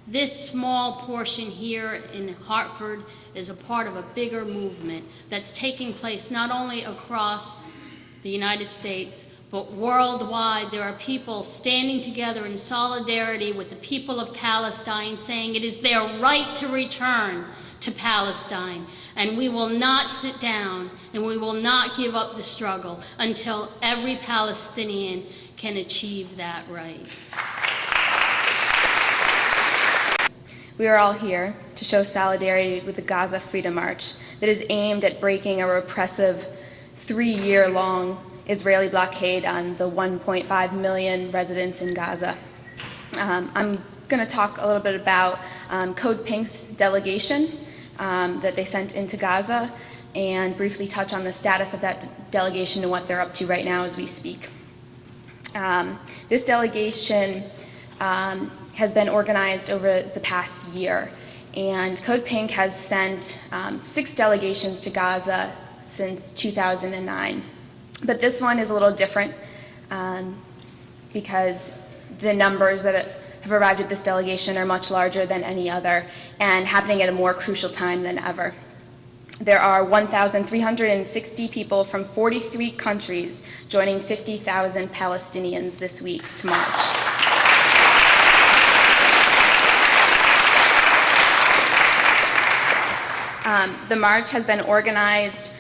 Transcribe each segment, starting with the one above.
This small portion here in Hartford is a part of a bigger movement that's taking place not only across the United States, but worldwide. There are people standing together in solidarity with the people of Palestine, saying it is their right to return to Palestine. And we will not sit down and we will not give up the struggle until every Palestinian can achieve that right. We are all here to show solidarity with the Gaza Freedom March that is aimed at breaking a repressive 3-year-long Israeli blockade on the 1.5 million residents in Gaza. I'm going to talk a little bit about Code Pink's delegation that they sent into Gaza and briefly touch on the status of that delegation and what they're up to right now as we speak. This delegation has been organized over the past year, and Code Pink has sent 6 delegations to Gaza since 2009. But this one is a little different because the numbers that have arrived at this delegation are much larger than any other and happening at a more crucial time than ever. There are 1,360 people from 43 countries joining 50,000 Palestinians this week to march. The march has been organized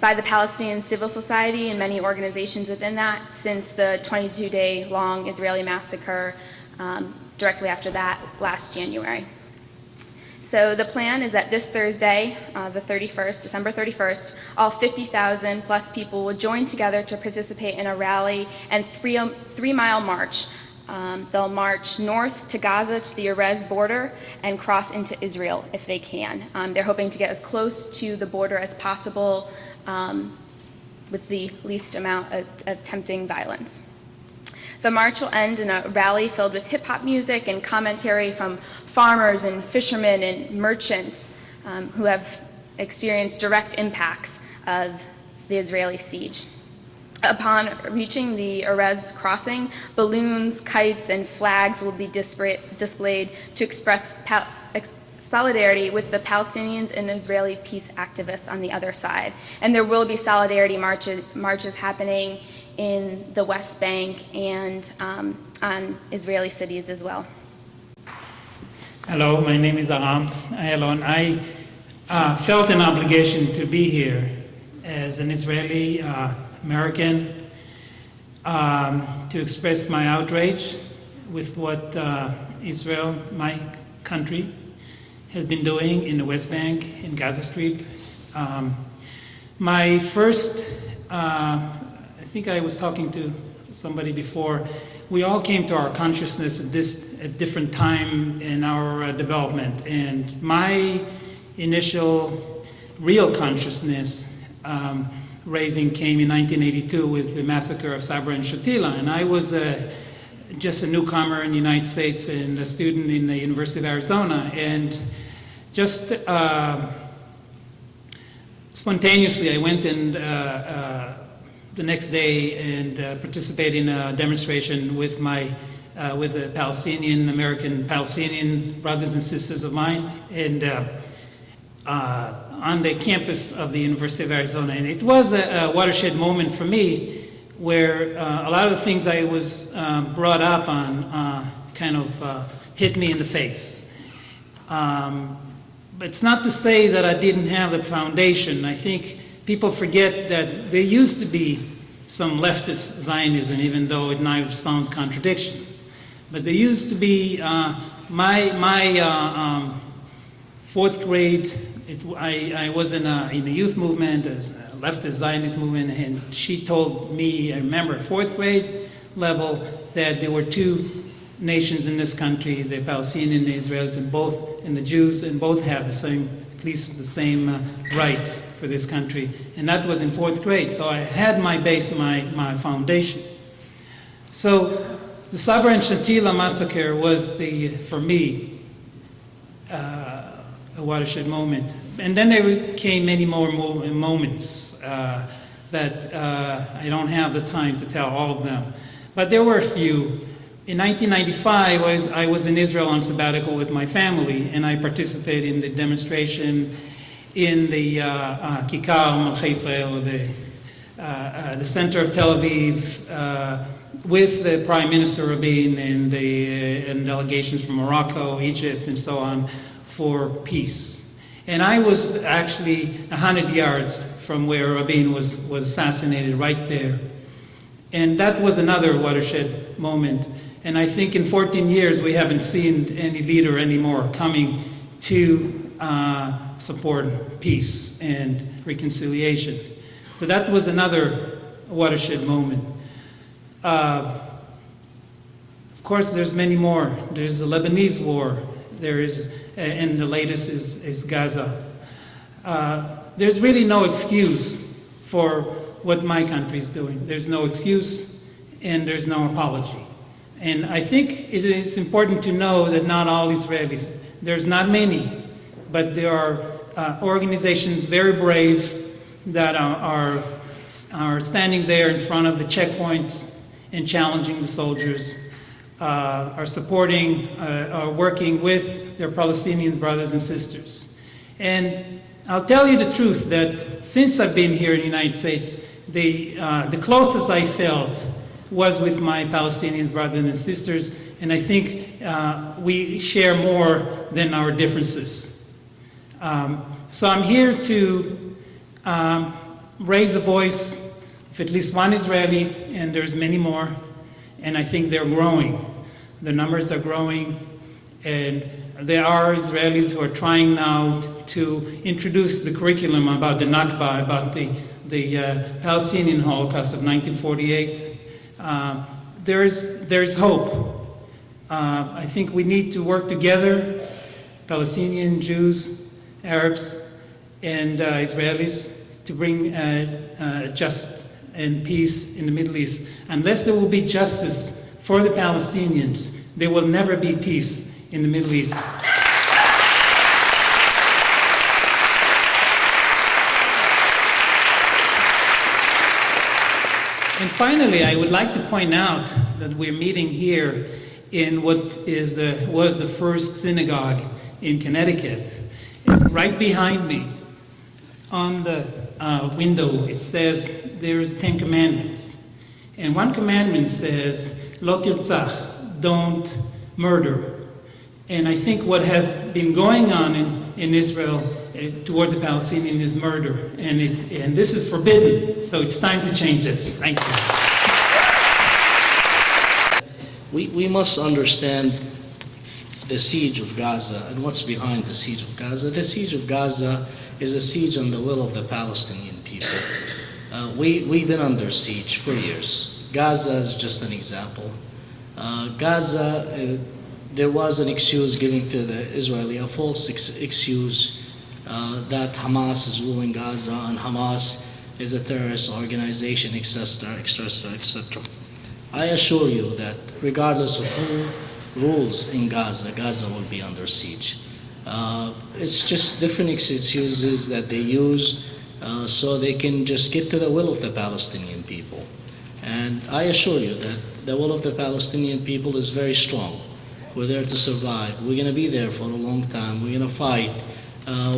by the Palestinian civil society and many organizations within that since the 22-day-long Israeli massacre directly after that last January. So the plan is that this Thursday, the 31st, December 31st, all 50,000 plus people will join together to participate in a rally and three-mile march. They'll march north to Gaza to the Erez border and cross into Israel if they can. They're hoping to get as close to the border as possible with the least amount of tempting violence. The march will end in a rally filled with hip-hop music and commentary from farmers and fishermen and merchants who have experienced direct impacts of the Israeli siege. Upon reaching the Erez crossing, balloons, kites, and flags will be displayed to express solidarity with the Palestinians and Israeli peace activists on the other side. And there will be solidarity marches happening in the West Bank and on Israeli cities as well. Hello, my name is Aram Ayalon. I felt an obligation to be here as an Israeli American to express my outrage with what Israel, my country, has been doing in the West Bank, in Gaza Strip. My first, I think I was talking to somebody before, we all came to our consciousness at different time in our development. And my initial real consciousness raising came in 1982 with the massacre of Sabra and Shatila. And I was just a newcomer in the United States and a student in the University of Arizona. And just spontaneously, I went and the next day and participated in a demonstration with the Palestinian, American Palestinian brothers and sisters of mine. And on the campus of the University of Arizona. And it was a watershed moment for me where a lot of the things I was brought up on kind of hit me in the face. But it's not to say that I didn't have the foundation. I think people forget that there used to be some leftist Zionism, even though it now sounds contradiction. But there used to be my fourth grade. I was in a youth movement, a leftist Zionist movement, and she told me, I remember, 4th grade level, that there were 2 nations in this country, the Palestinians and the Israelis, and the Jews, and both have the same, at least the same rights for this country. And that was in 4th grade, so I had my base, my foundation. So the Sabra and Shatila massacre was for me, a watershed moment. And then there came many more moments that I don't have the time to tell all of them. But there were a few In 1995, I was in Israel on sabbatical with my family, and I participated in the demonstration in the Kikar Malchei Israel, the center of Tel Aviv, with the Prime Minister Rabin and delegations from Morocco, Egypt, and so on, for peace. And I was actually 100 yards from where Rabin was assassinated, right there. And that was another watershed moment. And I think in 14 years, we haven't seen any leader anymore coming to support peace and reconciliation. So that was another watershed moment. Of course, there's many more. There's the Lebanese war. There is, and the latest is Gaza. There's really no excuse for what my country is doing. There's no excuse, and there's no apology. And I think it is important to know that not all Israelis, there's not many, but there are organizations very brave that are standing there in front of the checkpoints and challenging the soldiers, are supporting, are working with their Palestinian brothers and sisters. And I'll tell you the truth that since I've been here in the United States, the closest I felt was with my Palestinian brothers and sisters, and I think we share more than our differences. So I'm here to raise a voice of at least one Israeli, and there's many more, and I think they're growing. The numbers are growing, and there are Israelis who are trying now to introduce the curriculum about the Nakba, about the Palestinian Holocaust of 1948. There's hope. I think we need to work together, Palestinian, Jews, Arabs, and Israelis, to bring justice and peace in the Middle East. Unless there will be justice for the Palestinians, there will never be peace in the Middle East. And finally, I would like to point out that we're meeting here in what was the first synagogue in Connecticut. And right behind me, on the window, it says there's 10 commandments. And one commandment says, Lo tirtzach, don't murder. And I think what has been going on in Israel toward the Palestinians is murder. And this is forbidden, so it's time to change this. Thank you. We must understand the siege of Gaza and what's behind the siege of Gaza. The siege of Gaza is a siege on the will of the Palestinian people. We've been under siege for years. Gaza is just an example. Gaza, there was an excuse given to the Israeli, a false excuse that Hamas is ruling Gaza and Hamas is a terrorist organization, etc., etc., etc. I assure you that regardless of who rules in Gaza, Gaza will be under siege. It's just different excuses that they use so they can just get to the will of the Palestinian people. And I assure you that the will of the Palestinian people is very strong. We're there to survive. We're going to be there for a long time. We're going to fight.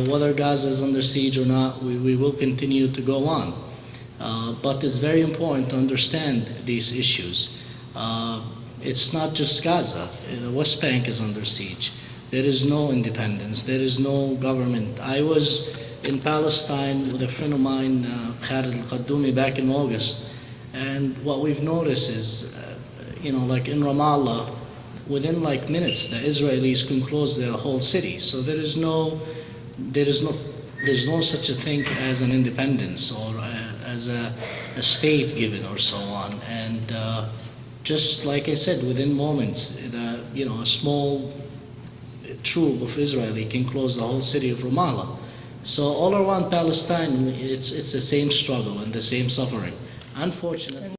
Whether Gaza is under siege or not, we will continue to go on. But it's very important to understand these issues. It's not just Gaza. The West Bank is under siege. There is no independence. There is no government. I was in Palestine with a friend of mine, Khalid al-Qaddoumi, back in August. And what we've noticed is, like in Ramallah, within like minutes, the Israelis can close their whole city. So there's no such a thing as an independence or as a state given or so on. And just like I said, within moments, a small troop of Israeli can close the whole city of Ramallah. So all around Palestine, it's the same struggle and the same suffering. Unfortunately.